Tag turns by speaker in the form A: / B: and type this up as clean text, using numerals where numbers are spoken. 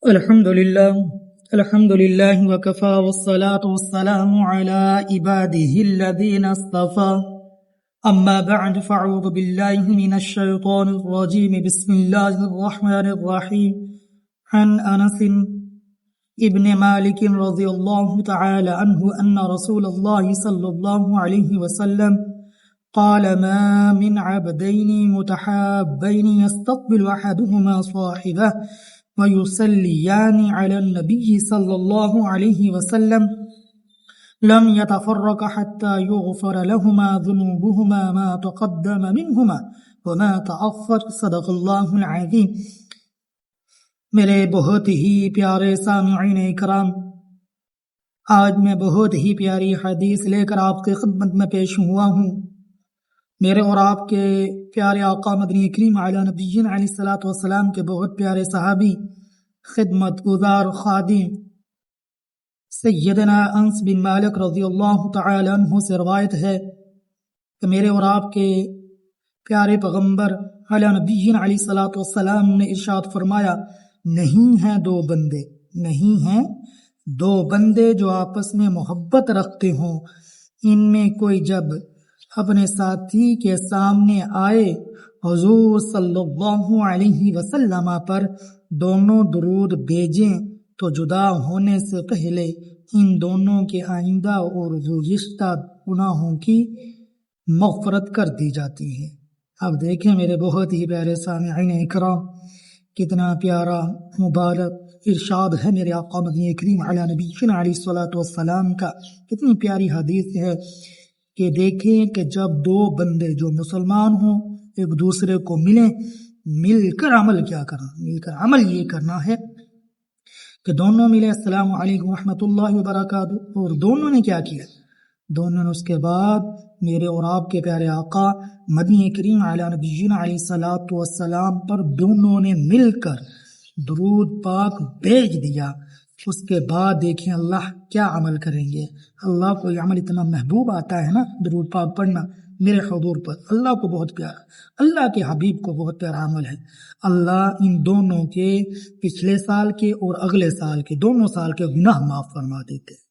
A: الحمد لله وكفى والصلاة والسلام على عباده الذين اصطفى أما بعد فأعوذ بالله من الشيطان الرجيم بسم الله الرحمن الرحيم عن أنس ابن مالك رضي الله تعالى عنه أن رسول الله صلى الله عليه وسلم قال ما من عبدين متحابين يستقبل أحدهما صاحبه ويصليان على النبي صلى الله عليه وسلم لم يتفرق حتى يغفر لهما ذنوبهما ما تقدم منهما وما تأخر صدق اللہ العظیم۔ میرے بہت ہی پیارے سامعین اکرام، آج میں بہت ہی پیاری حدیث لے کر آپ کی خدمت میں پیش ہوا ہوں۔ میرے اور آپ کے پیارے آقا مدنی کریم علی نبینا علیہ الصلوۃ والسلام کے بہت پیارے صحابی، خدمت گزار خادم سیدنا انس بن مالک رضی اللہ تعالی عنہ سے روایت ہے کہ میرے اور آپ کے پیارے پیغمبر علی نبینا علیہ الصلوۃ والسلام نے ارشاد فرمایا، نہیں ہیں دو بندے جو آپس میں محبت رکھتے ہوں، ان میں کوئی جب اپنے ساتھی کے سامنے آئے، حضور صلی اللہ علیہ وسلم پر دونوں درود بھیجیں تو جدا ہونے سے پہلے ان دونوں کے آئندہ اور گزشتہ گناہوں کی مغفرت کر دی جاتی ہے۔ اب دیکھیں میرے بہت ہی پیارے سامعین اکرام، کتنا پیارا مبارک ارشاد ہے میرے آقا مدنی کریم علی نبینا علیہ الصلوۃ والسلام کا۔ کتنی پیاری حدیث ہے کہ دیکھیں کہ جب دو بندے جو مسلمان ہوں ایک دوسرے کو مل کر عمل کیا کرنا، عمل یہ کرنا ہے کہ دونوں ملے، السلام علیکم ورحمۃ اللہ وبرکاتہ، اور دونوں نے کیا کیا، دونوں نے اس کے بعد میرے اور آپ کے پیارے آقا مدنی کریم علی نبینا علیہ الصلوۃ والسلام پر دونوں نے مل کر درود پاک بھیج دیا۔ اس کے بعد دیکھیں اللہ کیا عمل کریں گے۔ اللہ کو یہ عمل اتنا محبوب آتا ہے نا، درود پاک پڑھنا میرے حضور پر، اللہ کو بہت پیارا، اللہ کے حبیب کو بہت پیارا عمل ہے۔ اللہ ان دونوں کے پچھلے سال کے اور اگلے سال کے دونوں سال کے گناہ معاف فرما دیتے ہیں۔